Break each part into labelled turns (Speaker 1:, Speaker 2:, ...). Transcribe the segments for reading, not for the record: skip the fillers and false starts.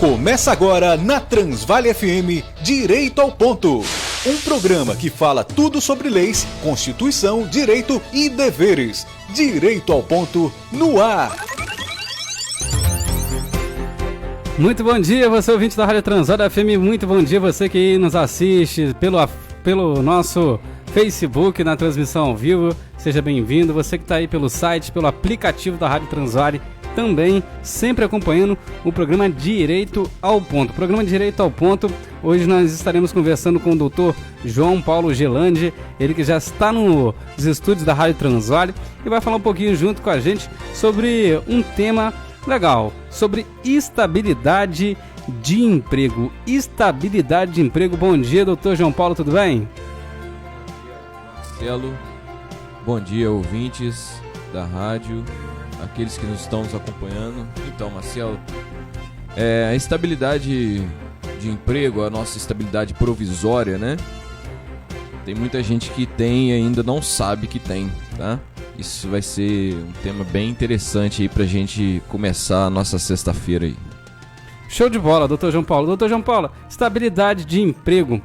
Speaker 1: Começa agora na Transvale FM Direito ao Ponto. Um programa que fala tudo sobre leis, Constituição, direito e deveres. Direito ao Ponto no ar.
Speaker 2: Muito bom dia, você ouvinte da Rádio Transvale FM. Muito bom dia, você que nos assiste pelo nosso Facebook na transmissão ao vivo. Seja bem-vindo. Você que está aí pelo site, pelo aplicativo da Rádio Transvale, também sempre acompanhando o programa Direito ao Ponto. Programa Direito ao Ponto, hoje nós estaremos conversando com o doutor João Paulo Gelandi, ele que já está nos estúdios da Rádio Transvale e vai falar um pouquinho junto com a gente sobre um tema legal, sobre estabilidade de emprego. Estabilidade de emprego. Bom dia, doutor João Paulo, tudo bem?
Speaker 3: Marcelo, bom dia, ouvintes da rádio, aqueles que nos estão nos acompanhando. Então, Marcelo, a estabilidade de emprego, a nossa estabilidade provisória, né? Tem muita gente que tem e ainda não sabe que tem, tá? Isso vai ser um tema bem interessante aí pra gente começar a nossa sexta-feira aí.
Speaker 2: Show de bola, doutor João Paulo. Doutor João Paulo, estabilidade de emprego.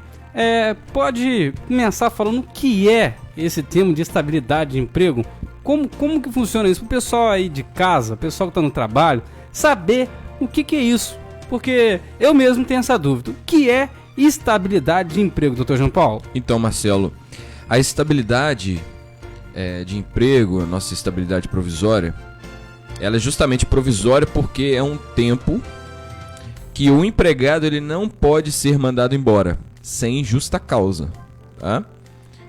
Speaker 2: Pode começar falando o que é esse termo de estabilidade de emprego? Como que funciona isso? Para o pessoal aí de casa, o pessoal que está no trabalho, saber o que é isso. Porque eu mesmo tenho essa dúvida. O que é estabilidade de emprego, doutor João Paulo?
Speaker 3: Então, Marcelo, a estabilidade de emprego, a nossa estabilidade provisória, ela é justamente provisória porque é um tempo que o empregado ele não pode ser mandado embora sem justa causa, tá?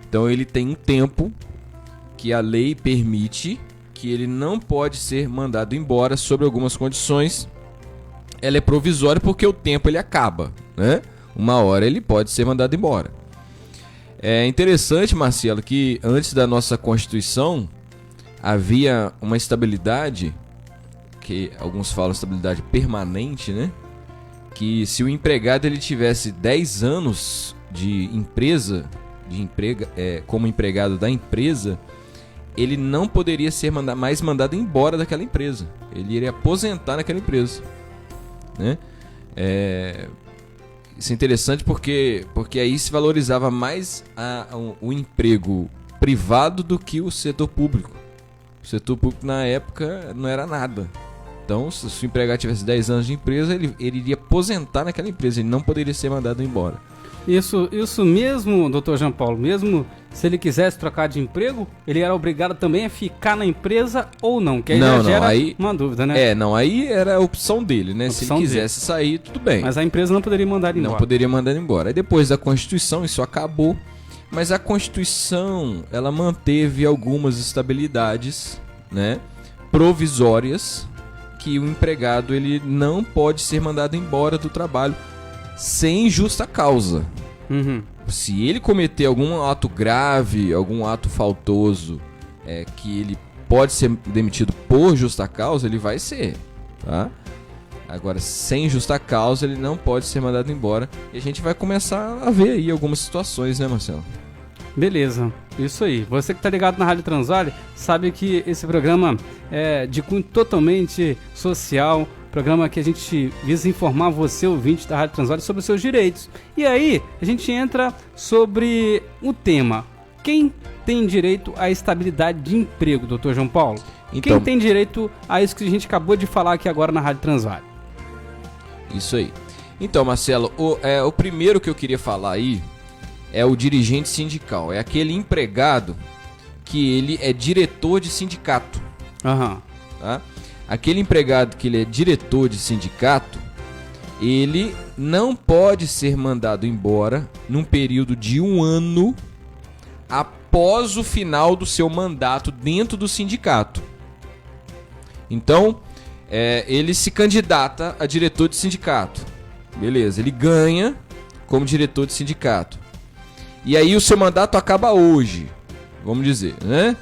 Speaker 3: Então ele tem um tempo que a lei permite que ele não pode ser mandado embora sob algumas condições. Ela é provisória porque o tempo ele acaba, né? Uma hora ele pode ser mandado embora. É interessante, Marcelo, que antes da nossa Constituição havia uma estabilidade, que alguns falam estabilidade permanente, né? Que se o empregado ele tivesse 10 anos de empresa, como empregado da empresa, ele não poderia ser mais mandado embora daquela empresa. Ele iria aposentar naquela empresa, né? Isso é interessante porque aí se valorizava mais o emprego privado do que o setor público. O setor público na época não era nada. Então, se o empregado tivesse 10 anos de empresa, ele iria aposentar naquela empresa, ele não poderia ser mandado embora.
Speaker 2: Isso mesmo, doutor João Paulo, mesmo se ele quisesse trocar de emprego, ele era obrigado também a ficar na empresa ou não? Que aí já gera uma dúvida, né?
Speaker 3: Aí era a opção dele, né? Se ele quisesse sair, tudo bem.
Speaker 2: Mas a empresa não poderia mandar ele embora.
Speaker 3: Não poderia mandar ele embora. Aí depois da Constituição, isso acabou, mas a Constituição, ela manteve algumas estabilidades, né, provisórias, que o empregado ele não pode ser mandado embora do trabalho sem justa causa.
Speaker 2: Uhum.
Speaker 3: Se ele cometer algum ato grave, algum ato faltoso, que ele pode ser demitido por justa causa, ele vai ser, tá? Agora, sem justa causa, ele não pode ser mandado embora. E a gente vai começar a ver aí algumas situações, né, Marcelo?
Speaker 2: Beleza, isso aí. Você que está ligado na Rádio Transvale sabe que esse programa é de cunho totalmente social, programa que a gente visa informar você, ouvinte da Rádio Transvale, sobre os seus direitos. E aí, a gente entra sobre o tema. Quem tem direito à estabilidade de emprego, doutor João Paulo? Então, quem tem direito a isso que a gente acabou de falar aqui agora na Rádio Transvale?
Speaker 3: Isso aí. Então, Marcelo, o primeiro que eu queria falar aí é o dirigente sindical. É aquele empregado que ele é diretor de sindicato.
Speaker 2: Uhum.
Speaker 3: Tá? Aquele empregado que ele é diretor de sindicato, ele não pode ser mandado embora num período de 1 ano após o final do seu mandato dentro do sindicato. Então, ele se candidata a diretor de sindicato. Beleza, ele ganha como diretor de sindicato. E aí o seu mandato acaba hoje, vamos dizer, né?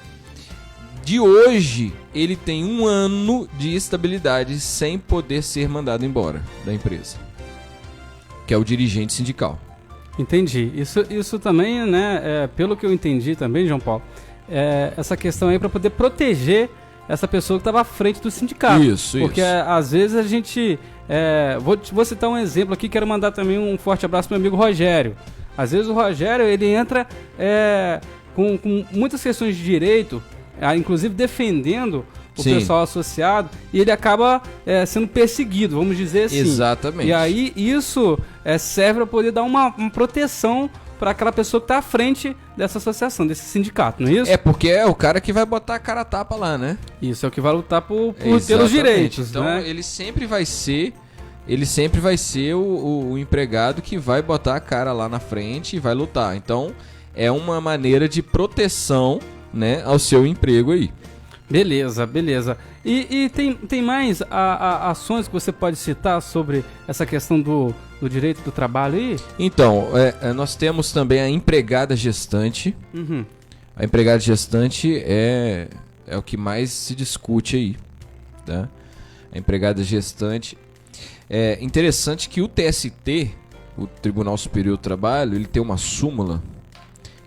Speaker 3: De hoje, ele tem 1 ano de estabilidade sem poder ser mandado embora da empresa, que é o dirigente sindical.
Speaker 2: Entendi. Isso também, né, pelo que eu entendi também, João Paulo, essa questão aí para poder proteger essa pessoa que estava à frente do sindicato.
Speaker 3: Isso.
Speaker 2: Porque às vezes a gente Vou citar um exemplo aqui, quero mandar também um forte abraço pro meu amigo Rogério. Às vezes o Rogério, ele entra com muitas questões de direito, inclusive defendendo o
Speaker 3: Sim.
Speaker 2: pessoal associado, e ele acaba sendo perseguido, vamos dizer assim.
Speaker 3: Exatamente.
Speaker 2: E aí isso serve para poder dar uma proteção para aquela pessoa que está à frente dessa associação, desse sindicato, não é isso?
Speaker 3: Porque é o cara que vai botar a cara a tapa lá, né?
Speaker 2: Isso é o que vai lutar pelos
Speaker 3: Exatamente.
Speaker 2: direitos,
Speaker 3: então,
Speaker 2: né?
Speaker 3: ele sempre vai ser o empregado que vai botar a cara lá na frente e vai lutar. Então, é uma maneira de proteção, né, ao seu emprego aí.
Speaker 2: Beleza. E tem mais ações que você pode citar sobre essa questão do direito do trabalho aí?
Speaker 3: Então, nós temos também a empregada gestante.
Speaker 2: Uhum.
Speaker 3: A empregada gestante é o que mais se discute aí, tá? A empregada gestante. É interessante que o TST, o Tribunal Superior do Trabalho, ele tem uma súmula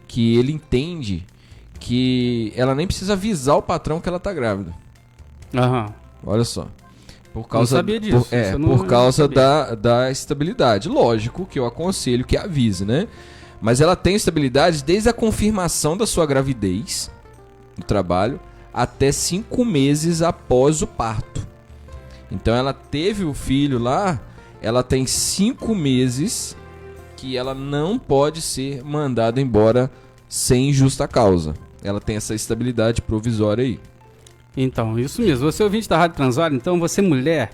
Speaker 3: que ele entende que ela nem precisa avisar o patrão que ela tá grávida.
Speaker 2: Aham.
Speaker 3: Olha só. Por causa,
Speaker 2: não sabia disso.
Speaker 3: por causa da estabilidade. Lógico que eu aconselho que avise, né? Mas ela tem estabilidade desde a confirmação da sua gravidez no trabalho até 5 meses após o parto. Então ela teve o filho lá, ela tem 5 meses que ela não pode ser mandada embora sem justa causa. Ela tem essa estabilidade provisória aí.
Speaker 2: Então, isso mesmo. Você ouvinte da Rádio Transório, então você mulher,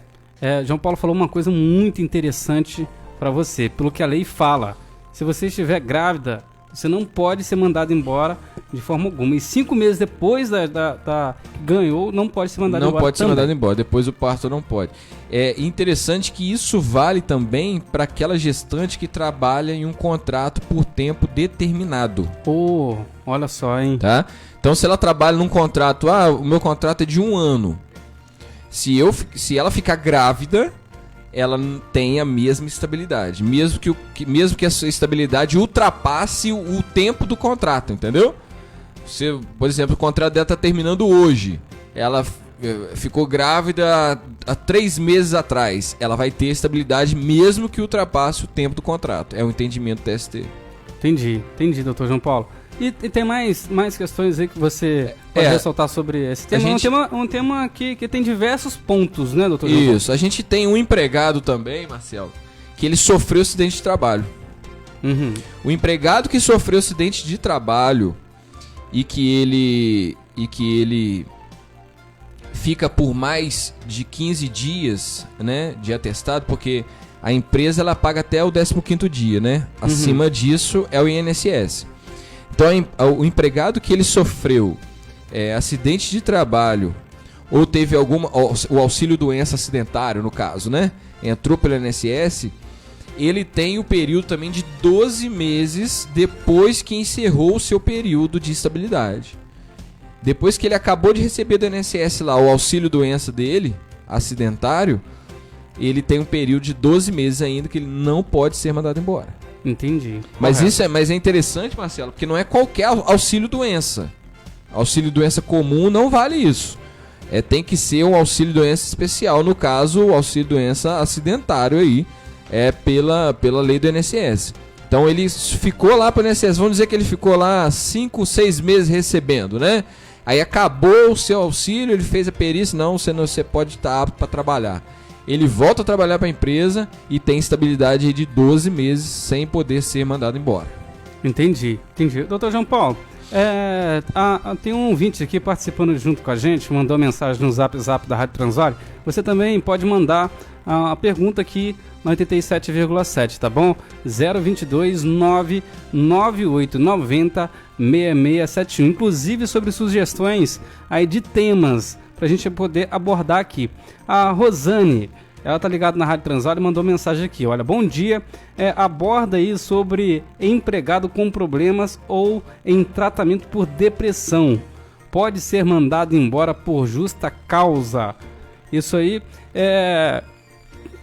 Speaker 2: João Paulo falou uma coisa muito interessante para você, pelo que a lei fala. Se você estiver grávida, você não pode ser mandado embora de forma alguma. E 5 meses depois que ganhou, não pode ser mandado embora.
Speaker 3: Não pode ser
Speaker 2: também.
Speaker 3: mandado embora, depois do parto não pode. É interessante que isso vale também para aquela gestante que trabalha em um contrato por tempo determinado.
Speaker 2: Pô, olha só, hein?
Speaker 3: Tá? Então, se ela trabalha num contrato, o meu contrato é de 1 ano. Se ela ficar grávida, ela tem a mesma estabilidade. Mesmo que a sua estabilidade ultrapasse o tempo do contrato, entendeu? Por exemplo, o contrato dela está terminando hoje. Ela ficou grávida há 3 meses atrás. Ela vai ter estabilidade mesmo que ultrapasse o tempo do contrato. É o entendimento do TST.
Speaker 2: Entendi, doutor João Paulo. E tem mais questões aí que você pode ressaltar sobre esse tema? Um tema que tem diversos pontos, né, doutor João Paulo?
Speaker 3: Isso, a gente tem um empregado também, Marcelo, que ele sofreu acidente de trabalho.
Speaker 2: Uhum.
Speaker 3: O empregado que sofreu acidente de trabalho e que ele fica por mais de 15 dias, né, de atestado, porque a empresa ela paga até o 15º dia, né? Acima disso é o INSS. Então, o empregado que ele sofreu acidente de trabalho ou teve o auxílio doença acidentário, no caso, né? Entrou pelo INSS, ele tem o período também de 12 meses depois que encerrou o seu período de estabilidade. Depois que ele acabou de receber do INSS lá o auxílio doença dele, acidentário, ele tem um período de 12 meses ainda que ele não pode ser mandado embora.
Speaker 2: Entendi.
Speaker 3: Mas é interessante, Marcelo, porque não é qualquer auxílio doença. Auxílio doença comum não vale isso. Tem que ser um auxílio doença especial. No caso, o auxílio doença acidentário aí pela lei do INSS. Então ele ficou lá para o INSS. Vamos dizer que ele ficou lá 5, 6 meses recebendo, né? Aí acabou o seu auxílio, ele fez a perícia. Não, você pode estar apto para trabalhar. Ele volta a trabalhar para a empresa e tem estabilidade de 12 meses sem poder ser mandado embora.
Speaker 2: Entendi. Doutor João Paulo, tem um ouvinte aqui participando junto com a gente, mandou mensagem no Zap da Rádio Transório. Você também pode mandar a pergunta aqui no 87,7, tá bom? 022 99890 6671. Inclusive sobre sugestões aí de temas pra gente poder abordar aqui. A Rosane, ela tá ligada na Rádio Transório e mandou mensagem aqui. Olha, bom dia, aborda aí sobre empregado com problemas ou em tratamento por depressão. Pode ser mandado embora por justa causa. Isso aí,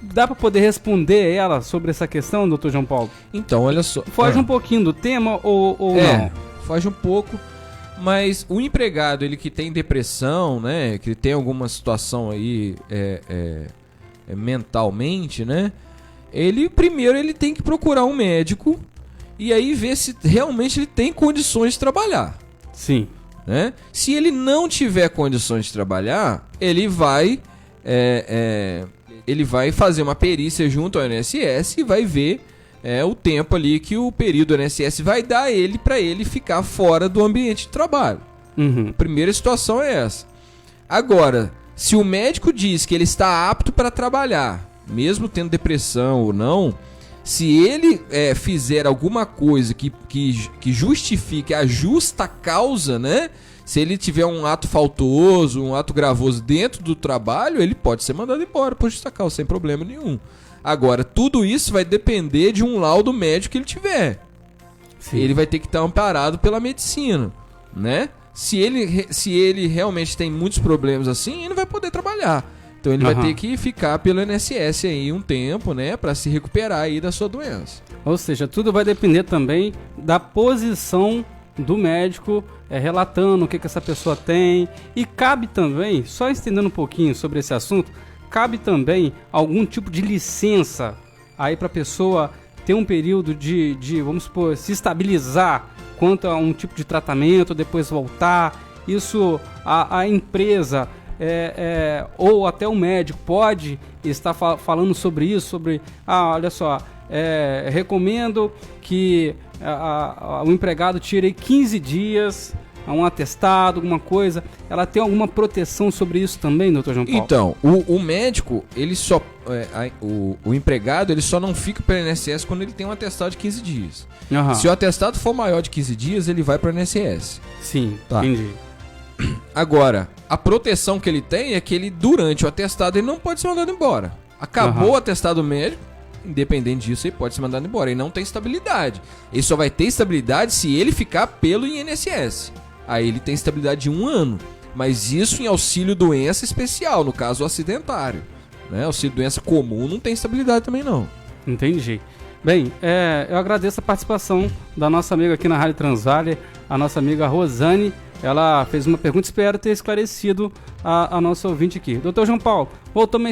Speaker 2: dá para poder responder ela sobre essa questão, doutor João Paulo?
Speaker 3: Então, olha só.
Speaker 2: Foge um pouquinho do tema ou não?
Speaker 3: Foge um pouco. Mas o empregado, ele que tem depressão, né, que tem alguma situação aí mentalmente, né? Primeiro ele tem que procurar um médico e aí ver se realmente ele tem condições de trabalhar.
Speaker 2: Sim.
Speaker 3: Né? Se ele não tiver condições de trabalhar, ele vai fazer uma perícia junto ao INSS e vai ver o tempo ali que o período do INSS vai dar para ele ficar fora do ambiente de trabalho.
Speaker 2: Uhum.
Speaker 3: A primeira situação é essa. Agora, se o médico diz que ele está apto para trabalhar, mesmo tendo depressão ou não, se ele fizer alguma coisa que justifique a justa causa, né? Se ele tiver um ato faltoso, um ato gravoso dentro do trabalho, ele pode ser mandado embora por justa causa, sem problema nenhum. Agora, tudo isso vai depender de um laudo médico que ele tiver. Sim. Ele vai ter que estar amparado pela medicina, né? Se ele realmente tem muitos problemas assim, ele não vai poder trabalhar. Então ele vai ter que ficar pelo INSS aí um tempo, né, para se recuperar aí da sua doença.
Speaker 2: Ou seja, tudo vai depender também da posição do médico relatando o que essa pessoa tem. E cabe também, só estendendo um pouquinho sobre esse assunto, cabe também algum tipo de licença aí para a pessoa ter um período de, vamos supor, se estabilizar quanto a um tipo de tratamento, depois voltar. Isso a empresa ou até o médico pode estar falando sobre isso, sobre, olha só, recomendo que o empregado tire 15 dias, um atestado, alguma coisa. Ela tem alguma proteção sobre isso também, doutor João Paulo?
Speaker 3: Então, o médico, ele só o empregado, ele só não fica para o INSS quando ele tem um atestado de 15 dias. Uhum. Se o atestado for maior de 15 dias, ele vai para o INSS.
Speaker 2: Sim, tá. Entendi.
Speaker 3: Agora, a proteção que ele tem é que ele, durante o atestado, ele não pode ser mandado embora. Acabou o atestado médico, independente disso, ele pode ser mandado embora. Ele não tem estabilidade. Ele só vai ter estabilidade se ele ficar pelo INSS. Aí ele tem estabilidade de 1 ano. Mas isso em auxílio doença especial, no caso o acidentário. Né? Auxílio doença comum não tem estabilidade também não.
Speaker 2: Entendi. Bem, eu agradeço a participação da nossa amiga aqui na Rádio Transvale, a nossa amiga Rosane. Ela fez uma pergunta, espero ter esclarecido a nossa ouvinte aqui. Doutor João Paulo, voltando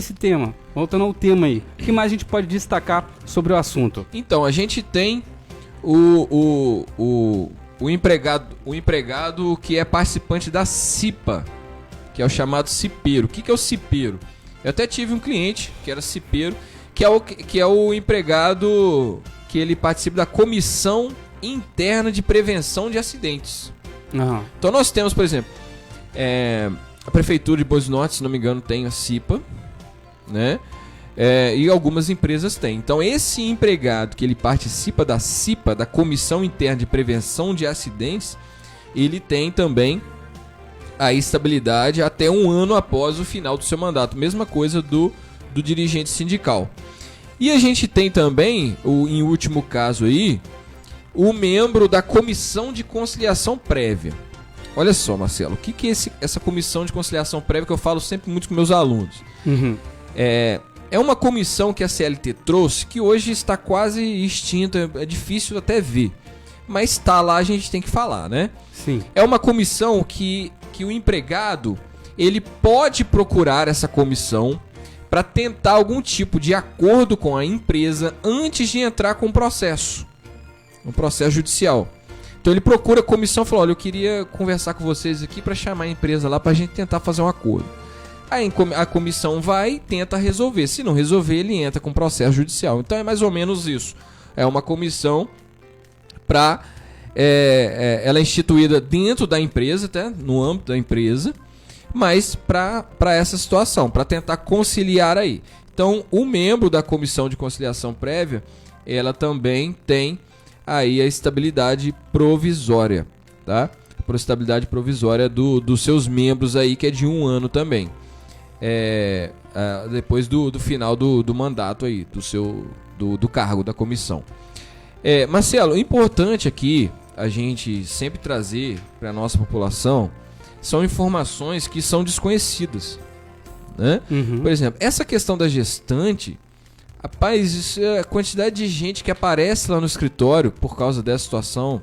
Speaker 2: ao tema aí, o que mais a gente pode destacar sobre o assunto?
Speaker 3: Então, a gente tem o empregado que é participante da CIPA, que é o chamado cipeiro. O que é o cipeiro? Eu até tive um cliente que era cipeiro, que é o empregado que ele participa da Comissão Interna de Prevenção de Acidentes.
Speaker 2: Uhum.
Speaker 3: Então nós temos, por exemplo, a Prefeitura de Boa Norte, se não me engano, tem a CIPA, né? E algumas empresas têm. Então esse empregado que ele participa da CIPA, da Comissão Interna de Prevenção de Acidentes, ele tem também a estabilidade até 1 ano após o final do seu mandato. Mesma coisa do dirigente sindical. E a gente tem também, em último caso aí, o membro da Comissão de Conciliação Prévia. Olha só, Marcelo, o que é essa Comissão de Conciliação Prévia que eu falo sempre muito com meus alunos?
Speaker 2: Uhum.
Speaker 3: É uma comissão que a CLT trouxe, que hoje está quase extinta, é difícil até ver. Mas está lá, a gente tem que falar, né?
Speaker 2: Sim.
Speaker 3: É uma comissão que o empregado, ele pode procurar essa comissão para tentar algum tipo de acordo com a empresa antes de entrar com um processo judicial. Então ele procura a comissão e fala, olha, eu queria conversar com vocês aqui para chamar a empresa lá para a gente tentar fazer um acordo. Aí a comissão vai e tenta resolver. Se não resolver, ele entra com processo judicial. Então é mais ou menos isso. É uma comissão ela é instituída dentro da empresa, até no âmbito da empresa, mas para essa situação, para tentar conciliar aí. Então o membro da Comissão de Conciliação Prévia, ela também tem aí a estabilidade provisória, tá? Por estabilidade provisória dos seus membros aí, que é de 1 ano também. Depois do final do mandato aí, do cargo da comissão. Marcelo, o importante aqui a gente sempre trazer para a nossa população são informações que são desconhecidas, né?
Speaker 2: Uhum.
Speaker 3: Por exemplo, essa questão da gestante, rapaz, isso é a quantidade de gente que aparece lá no escritório por causa dessa situação.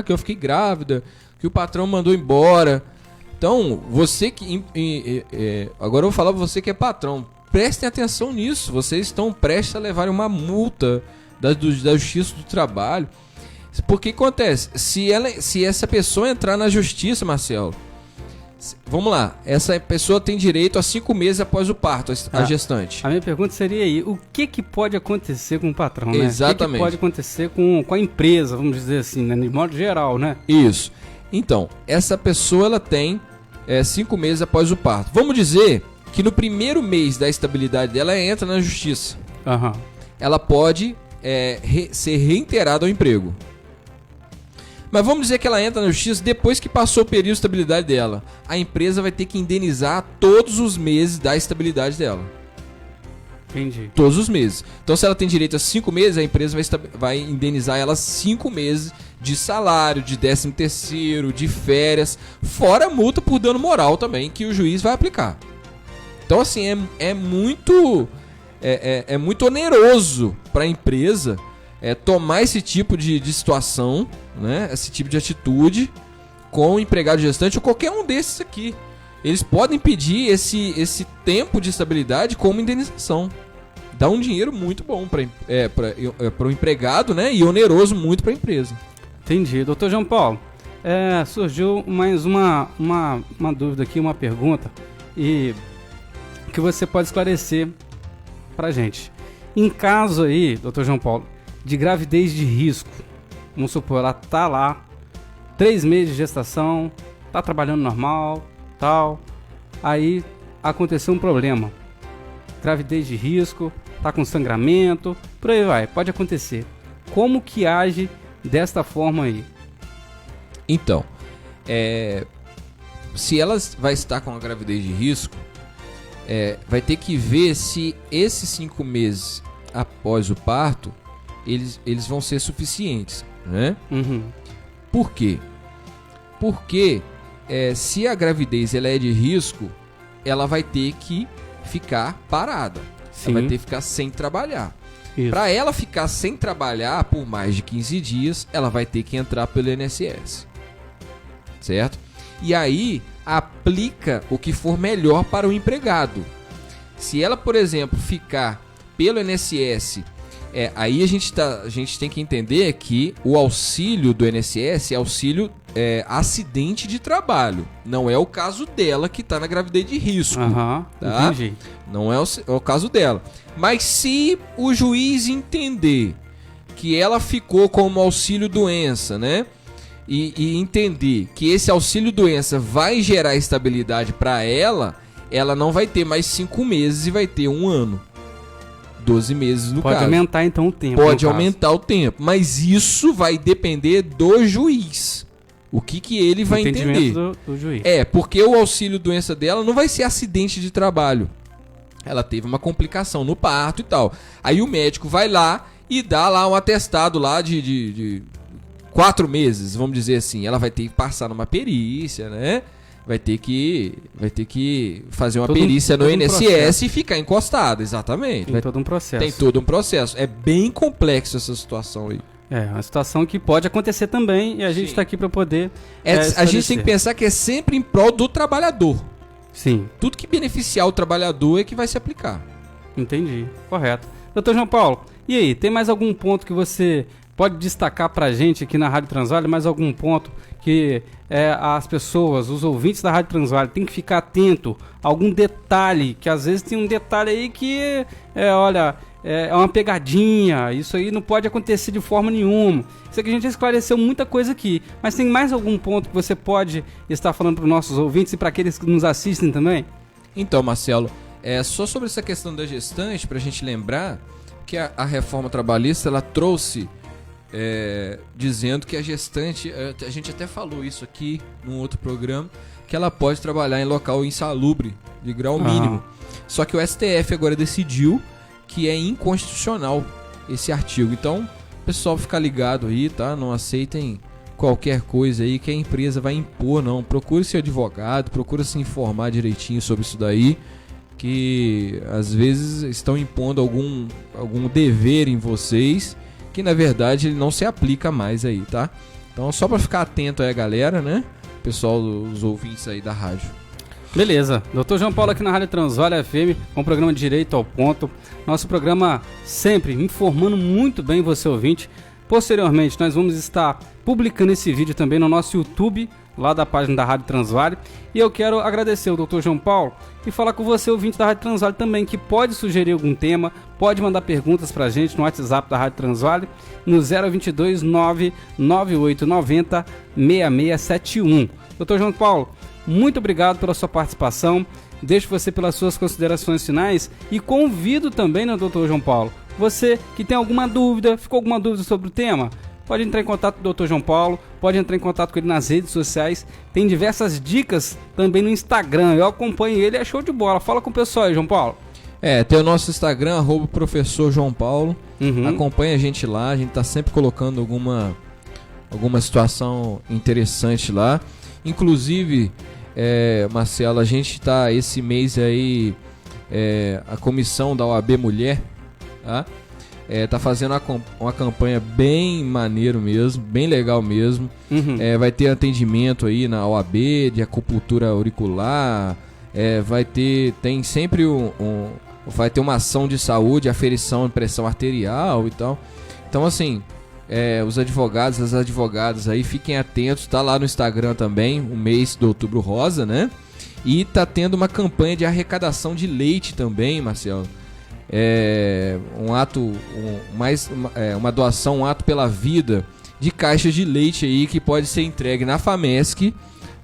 Speaker 3: Que eu fiquei grávida, que o patrão mandou embora. Então, você que... agora eu vou falar pra você que é patrão. prestem atenção nisso. Vocês estão prestes a levar uma multa da Justiça do Trabalho. Porque acontece? Se essa pessoa entrar na Justiça, Marcelo, vamos lá, essa pessoa tem direito a 5 meses após o parto, a gestante.
Speaker 2: A minha pergunta seria aí, o que pode acontecer com o patrão, né?
Speaker 3: Exatamente.
Speaker 2: O que pode acontecer com a empresa, vamos dizer assim, né? De modo geral, né?
Speaker 3: Isso. Então, essa pessoa ela tem 5 meses após o parto. Vamos dizer que no primeiro mês da estabilidade dela, ela entra na Justiça.
Speaker 2: Uhum.
Speaker 3: Ela pode ser reiterada ao emprego. Mas vamos dizer que ela entra na Justiça depois que passou o período de estabilidade dela. A empresa vai ter que indenizar todos os meses da estabilidade dela.
Speaker 2: Entendi.
Speaker 3: Todos os meses. Então, se ela tem direito a 5 meses, a empresa vai indenizar ela 5 meses de salário, de 13º, de férias, fora a multa por dano moral também, que o juiz vai aplicar. Então, assim, é muito oneroso para a empresa tomar esse tipo de situação, né? Esse tipo de atitude com o empregado gestante ou qualquer um desses aqui. Eles podem pedir esse tempo de estabilidade como indenização. Dá um dinheiro muito bom para o empregado, né? E oneroso muito para a empresa.
Speaker 2: Entendi. Doutor João Paulo, surgiu mais uma dúvida aqui, uma pergunta, e que você pode esclarecer para a gente. Em caso aí, doutor João Paulo, de gravidez de risco, vamos supor, ela tá lá, 3 meses de gestação, tá trabalhando normal, tal, aí aconteceu um problema, gravidez de risco, tá com sangramento, por aí vai, pode acontecer. Como que age desta forma aí?
Speaker 3: Então, se ela vai estar com a gravidez de risco, vai ter que ver se esses 5 meses após o parto eles vão ser suficientes, né?
Speaker 2: Uhum.
Speaker 3: Por quê? Porque se a gravidez ela é de risco, ela vai ter que ficar parada.
Speaker 2: Sim.
Speaker 3: Ela vai ter que ficar sem trabalhar.
Speaker 2: Para
Speaker 3: ela ficar sem trabalhar por mais de 15 dias, ela vai ter que entrar pelo INSS. Certo? E aí, aplica o que for melhor para o empregado. Se ela, por exemplo, ficar pelo INSS, aí a gente tem que entender que o auxílio do INSS é auxílio acidente de trabalho. Não é o caso dela que está na gravidez de risco.
Speaker 2: Uhum,
Speaker 3: tá?
Speaker 2: Entendi.
Speaker 3: Não é o caso dela. Mas se o juiz entender que ela ficou como auxílio doença, né? E entender que esse auxílio doença vai gerar estabilidade para ela não vai ter mais 5 meses e vai ter 1 ano. 12 meses no caso.
Speaker 2: Pode aumentar então o tempo.
Speaker 3: Pode aumentar o tempo, mas isso vai depender do juiz. O que ele vai entender.
Speaker 2: Do juiz.
Speaker 3: Porque o auxílio doença dela não vai ser acidente de trabalho. Ela teve uma complicação no parto e tal. Aí o médico vai lá e dá lá um atestado lá de 4 meses, vamos dizer assim. Ela vai ter que passar numa perícia, né? Vai ter que fazer uma perícia no INSS e ficar encostada, exatamente.
Speaker 2: Tem todo um processo.
Speaker 3: Tem todo um processo. É bem complexo essa situação aí.
Speaker 2: Uma situação que pode acontecer também e a gente está aqui para poder
Speaker 3: a gente tem que pensar que é sempre em prol do trabalhador.
Speaker 2: Sim.
Speaker 3: Tudo que beneficiar o trabalhador é que vai se aplicar.
Speaker 2: Entendi, correto. Doutor João Paulo, e aí, tem mais algum ponto que você pode destacar para a gente aqui na Rádio Transvale? Mais algum ponto que as pessoas, os ouvintes da Rádio Transvale tem que ficar atento? Algum detalhe, que às vezes tem um detalhe aí que, é uma pegadinha, isso aí não pode acontecer de forma nenhuma. Isso aqui a gente esclareceu muita coisa aqui, mas tem mais algum ponto que você pode estar falando para os nossos ouvintes e para aqueles que nos assistem também?
Speaker 3: Então, Marcelo, só sobre essa questão da gestante, para a gente lembrar que a reforma trabalhista ela trouxe dizendo que a gestante, a gente até falou isso aqui num outro programa, que ela pode trabalhar em local insalubre de grau mínimo. Só que o STF agora decidiu que é inconstitucional esse artigo. Então, pessoal, fica ligado aí, tá? Não aceitem qualquer coisa aí que a empresa vai impor, não. Procure seu advogado, procure se informar direitinho sobre isso daí, que às vezes estão impondo algum dever em vocês, que na verdade ele não se aplica mais aí, tá? Então, só para ficar atento aí a galera, né? Pessoal, os ouvintes aí da rádio.
Speaker 2: Beleza, Dr. João Paulo aqui na Rádio Transvale FM, com o programa Direito ao Ponto. Nosso programa sempre informando muito bem você ouvinte. Posteriormente, nós vamos estar publicando esse vídeo também no nosso YouTube, lá da página da Rádio Transvale. E eu quero agradecer ao Dr. João Paulo e falar com você, ouvinte da Rádio Transvale também, que pode sugerir algum tema, pode mandar perguntas pra gente no WhatsApp da Rádio Transvale, no 022 99890 6671. Dr. João Paulo, muito obrigado pela sua participação. Deixo você pelas suas considerações finais e convido também, né, Dr. João Paulo, você que tem alguma dúvida, ficou alguma dúvida sobre o tema, pode entrar em contato com o Dr. João Paulo, pode entrar em contato com ele nas redes sociais, tem diversas dicas também no Instagram, eu acompanho ele, é show de bola. Fala com o pessoal aí, João Paulo.
Speaker 3: Tem o nosso Instagram, @professor João Paulo, acompanha a gente lá, a gente tá sempre colocando alguma situação interessante lá, inclusive, Marcelo, a gente tá esse mês aí, a comissão da OAB Mulher, tá? Tá fazendo uma campanha bem maneiro mesmo, bem legal mesmo. Vai ter atendimento aí na OAB de acupuntura auricular, tem sempre vai ter uma ação de saúde, aferição de pressão arterial e tal. Então assim, os advogados, as advogadas aí, fiquem atentos, tá lá no Instagram também, o mês do Outubro Rosa, né? E tá tendo uma campanha de arrecadação de leite também, Marcelo. Uma doação, um ato pela vida de caixas de leite aí que pode ser entregue na FAMESC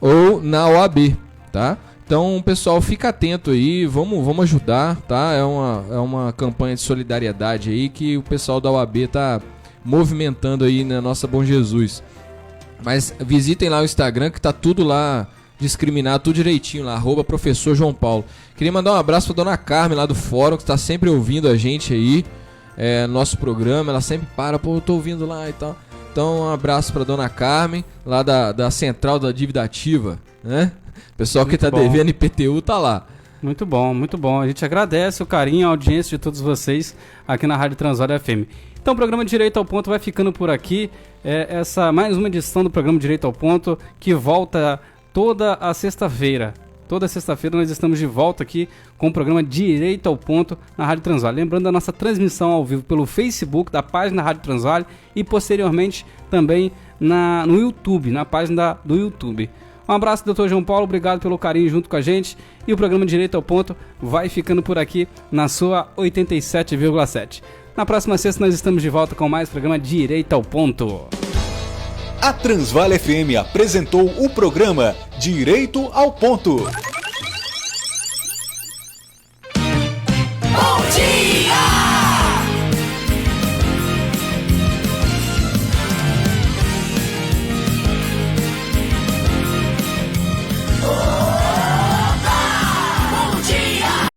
Speaker 3: ou na OAB, tá? Então, pessoal, fica atento aí, vamos ajudar, tá? É uma campanha de solidariedade aí que o pessoal da OAB tá movimentando aí na nossa Bom Jesus. Mas visitem lá o Instagram que tá tudo lá discriminar tudo direitinho lá, @professor João Paulo. Queria mandar um abraço pra dona Carmen lá do fórum, que tá sempre ouvindo a gente aí, nosso programa, ela sempre eu tô ouvindo lá e tal. Então um abraço pra dona Carmen, lá da Central da Dívida Ativa, né? Pessoal que tá devendo IPTU tá lá.
Speaker 2: Muito bom, muito bom. A gente agradece o carinho, a audiência de todos vocês aqui na Rádio Transvale FM. Então o programa Direito ao Ponto vai ficando por aqui. Essa mais uma edição do programa Direito ao Ponto, que volta toda a sexta-feira. Toda sexta-feira nós estamos de volta aqui com o programa Direito ao Ponto na Rádio Transvale. Lembrando da nossa transmissão ao vivo pelo Facebook da página da Rádio Transvale e posteriormente também no YouTube, na página do YouTube. Um abraço, Dr. João Paulo, obrigado pelo carinho junto com a gente. E o programa Direito ao Ponto vai ficando por aqui na sua 87,7. Na próxima sexta nós estamos de volta com mais programa Direito ao Ponto.
Speaker 1: A Transvale FM apresentou o programa Direito ao Ponto.